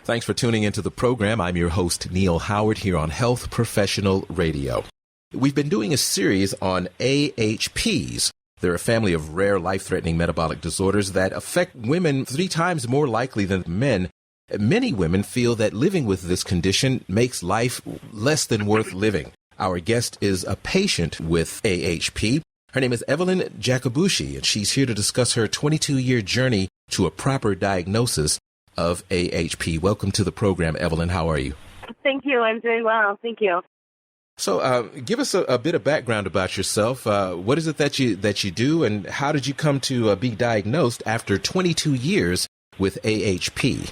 Thanks for tuning into the program. I'm your host, Neal Howard, here on Health Professional Radio. We've been doing a series on AHPs. They're a family of rare life-threatening metabolic disorders that affect women 3 times more likely than men. Many women feel that living with this condition makes life less than worth living. Our guest is a patient with AHP. Her name is Evelyn Jacobucci, and she's here to discuss her 22-year journey to a proper diagnosis of AHP. Welcome to the program, Evelyn. How are you? Thank you. I'm doing well. Thank you. So give us a bit of background about yourself. What is it that you do, and how did you come to be diagnosed after 22 years with AHP?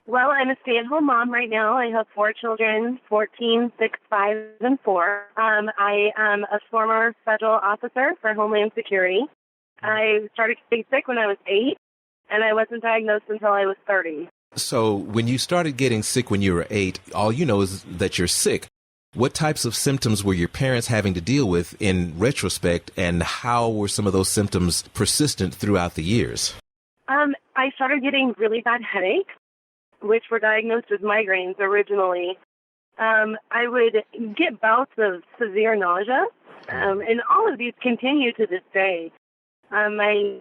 Well, I'm a stay-at-home mom right now. I have 4 children, 14, 6, 5, and 4. I am a former federal officer for Homeland Security. I started getting sick when I was 8, and I wasn't diagnosed until I was 30. So when you started getting sick when you were 8, all you know is that you're sick. What types of symptoms were your parents having to deal with in retrospect, and how were some of those symptoms persistent throughout the years? I started getting really bad headaches, which were diagnosed as migraines originally. I would get bouts of severe nausea, and all of these continue to this day. My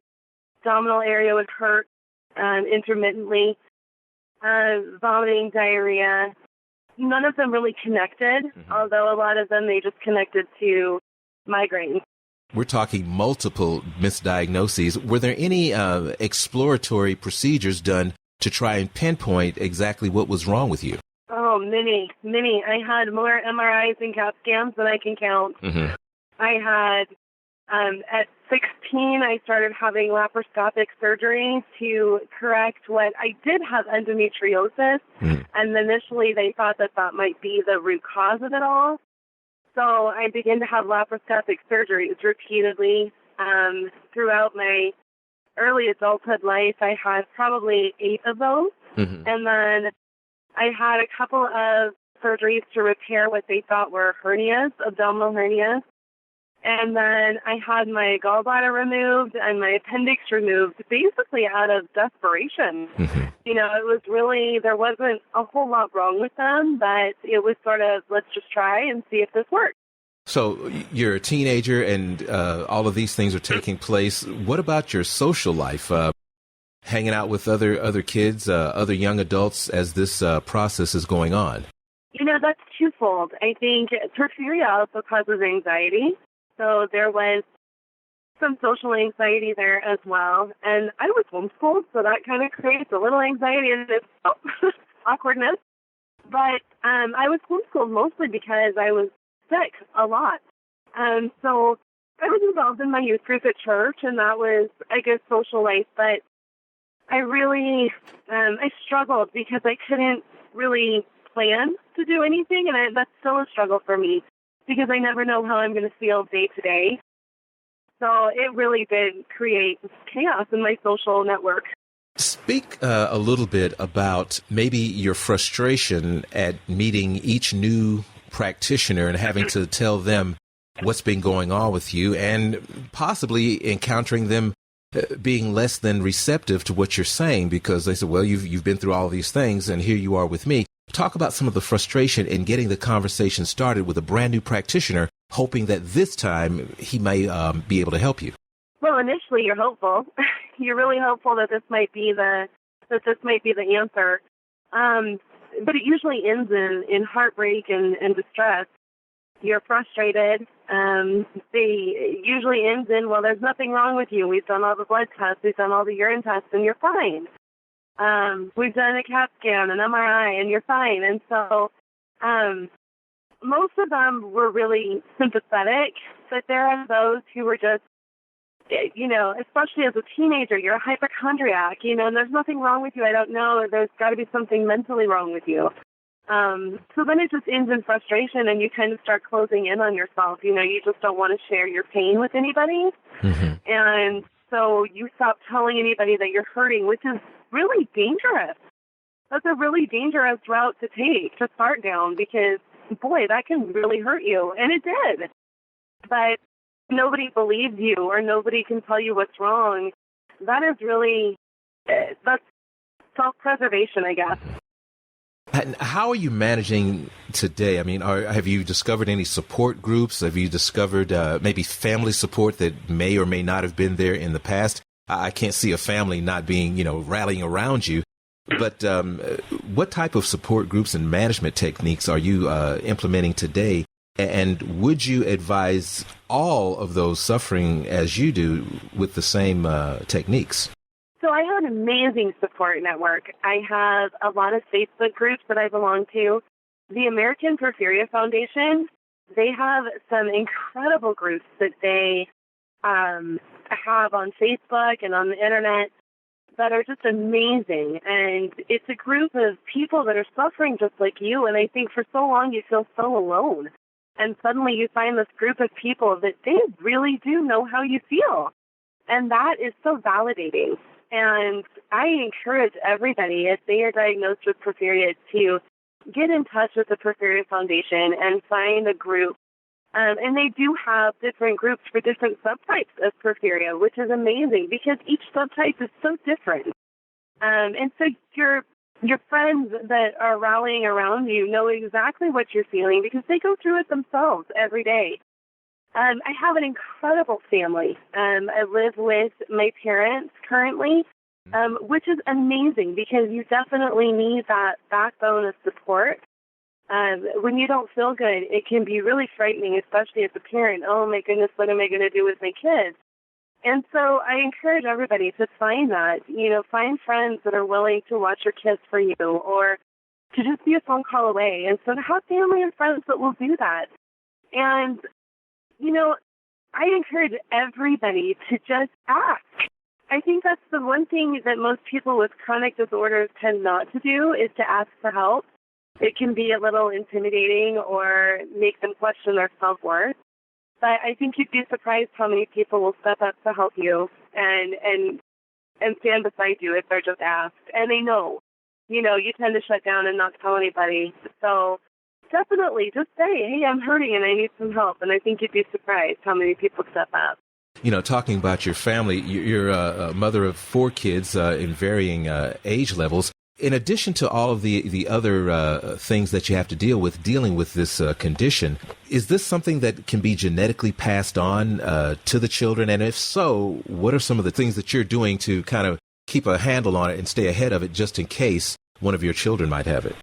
abdominal area would hurt intermittently, vomiting, diarrhea. None of them really connected, although a lot of them, they just connected to migraines. We're talking multiple misdiagnoses. Were there any exploratory procedures done to try and pinpoint exactly what was wrong with you? Oh, many. I had more MRIs and CAT scans than I can count. I had, at 16, I started having laparoscopic surgery to correct what I did have endometriosis, and initially they thought that might be the root cause of it all. So I began to have laparoscopic surgeries repeatedly throughout my early adulthood life. I had probably 8 of those, and then I had a couple of surgeries to repair what they thought were hernias, abdominal hernias. And then I had my gallbladder removed and my appendix removed, basically out of desperation. You know, it was really, there wasn't a whole lot wrong with them, but it was sort of, let's just try and see if this works. So you're a teenager and all of these things are taking place. What about your social life? Hanging out with other kids, other young adults as this process is going on? You know, that's twofold. I think porphyria also causes anxiety. So there was some social anxiety there as well. And I was homeschooled, so that kind of creates a little anxiety and awkwardness. But I was homeschooled mostly because I was sick a lot. So I was involved in my youth group at church, and that was a good social life. But I really, I struggled because I couldn't really plan to do anything, and that's still a struggle for me, because I never know how I'm going to feel day to day. So it really did create chaos in my social network. Speak a little bit about maybe your frustration at meeting each new practitioner and having to tell them what's been going on with you, and possibly encountering them being less than receptive to what you're saying, because they said, well, you've been through all these things and here you are with me. Talk about some of the frustration in getting the conversation started with a brand new practitioner, hoping that this time he may be able to help you. Well, initially you're hopeful. You're really hopeful that this might be the answer. But it usually ends in heartbreak and distress. You're frustrated. They usually ends in, well, there's nothing wrong with you. We've done all the blood tests. We've done all the urine tests, and you're fine. We've done a CAT scan, an MRI, and you're fine. And so most of them were really sympathetic, but there are those who were just, you know, especially as a teenager, you're a hypochondriac, you know, and there's nothing wrong with you. I don't know. There's got to be something mentally wrong with you. So then it just ends in frustration, and you kind of start closing in on yourself. You know, you just don't want to share your pain with anybody. And so you stop telling anybody that you're hurting, which is really dangerous. That's a really dangerous route to take, to start down, because, boy, that can really hurt you. And it did. But nobody believes you, or nobody can tell you what's wrong. That is really, that's self-preservation, I guess. And how are you managing today? I mean, have you discovered any support groups? Have you discovered maybe family support that may or may not have been there in the past? I can't see a family not being, rallying around you. But what type of support groups and management techniques are you implementing today? And would you advise all of those suffering as you do with the same techniques? So I have an amazing support network. I have a lot of Facebook groups that I belong to. The American Porphyria Foundation, they have some incredible groups that they have on Facebook and on the internet that are just amazing. And it's a group of people that are suffering just like you. And I think for so long you feel so alone. And suddenly you find this group of people that they really do know how you feel. And that is so validating. And I encourage everybody, if they are diagnosed with porphyria, to get in touch with the Porphyria Foundation and find a group. And they do have different groups for different subtypes of porphyria, which is amazing because each subtype is so different. And so your friends that are rallying around you know exactly what you're feeling because they go through it themselves every day. I have an incredible family. I live with my parents currently, which is amazing because you definitely need that backbone of support. When you don't feel good, it can be really frightening, especially as a parent. Oh, my goodness, what am I going to do with my kids? And so I encourage everybody to find that, find friends that are willing to watch your kids for you or to just be a phone call away. And so to have family and friends that will do that. And I encourage everybody to just ask. I think that's the one thing that most people with chronic disorders tend not to do is to ask for help. It can be a little intimidating or make them question their self-worth. But I think you'd be surprised how many people will step up to help you and stand beside you if they're just asked. And they know. You tend to shut down and not tell anybody. So definitely just say, hey, I'm hurting and I need some help. And I think you'd be surprised how many people step up. Talking about your family, you're a mother of 4 kids in varying age levels. In addition to all of the other things that you have to dealing with this condition, is this something that can be genetically passed on to the children? And if so, what are some of the things that you're doing to kind of keep a handle on it and stay ahead of it just in case one of your children might have it?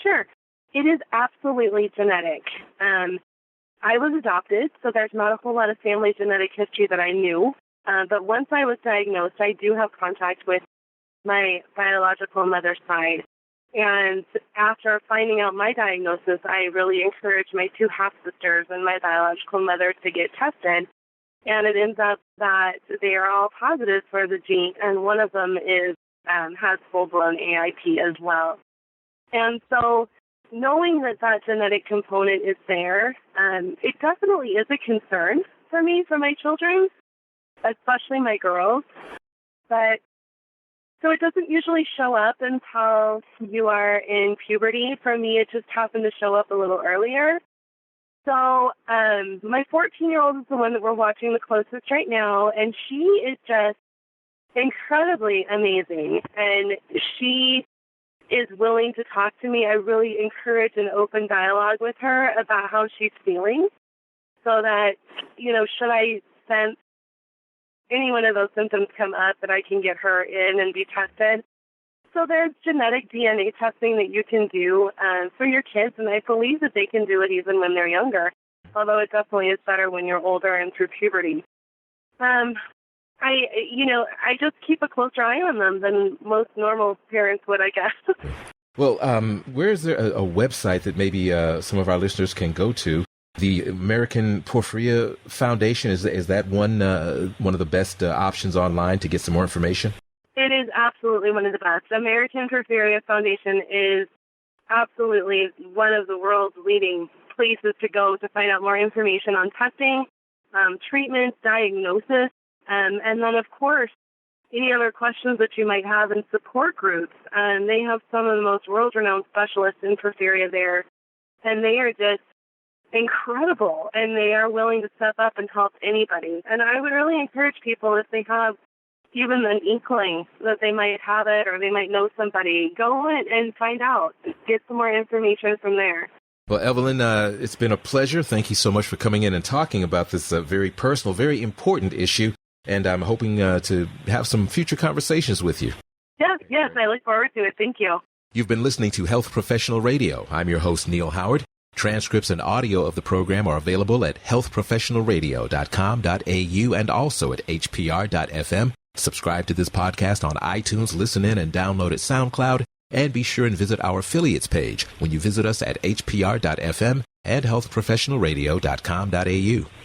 Sure. It is absolutely genetic. I was adopted, so there's not a whole lot of family genetic history that I knew. But once I was diagnosed, I do have contact with my biological mother's side. And after finding out my diagnosis, I really encouraged my 2 half-sisters and my biological mother to get tested. And it ends up that they are all positive for the gene, and one of them has full-blown AHP as well. And so knowing that genetic component is there, it definitely is a concern for me, for my children, especially my girls. But so it doesn't usually show up until you are in puberty. For me, it just happened to show up a little earlier. So my 14-year-old is the one that we're watching the closest right now, and she is just incredibly amazing. And she is willing to talk to me. I really encourage an open dialogue with her about how she's feeling so that, should I sense any one of those symptoms come up, that I can get her in and be tested. So there's genetic DNA testing that you can do for your kids, and I believe that they can do it even when they're younger, although it definitely is better when you're older and through puberty. I just keep a closer eye on them than most normal parents would, I guess. Well, where is there a website that maybe some of our listeners can go to? The American Porphyria Foundation, is that one of the best options online to get some more information? It is absolutely one of the best. The American Porphyria Foundation is absolutely one of the world's leading places to go to find out more information on testing, treatment, diagnosis, and then, of course, any other questions that you might have in support groups. They have some of the most world-renowned specialists in porphyria there, and they are just incredible, and they are willing to step up and help anybody. And I would really encourage people, if they have even an inkling that they might have it or they might know somebody, go in and find out. get some more information from there. Well, Evelyn, it's been a pleasure. Thank you so much for coming in and talking about this very personal, very important issue. And I'm hoping to have some future conversations with you. Yes, I look forward to it. Thank you. You've been listening to Health Professional Radio. I'm your host, Neal Howard. Transcripts and audio of the program are available at healthprofessionalradio.com.au and also at hpr.fm. Subscribe to this podcast on iTunes, listen in and download at SoundCloud, and be sure and visit our affiliates page when you visit us at hpr.fm and healthprofessionalradio.com.au.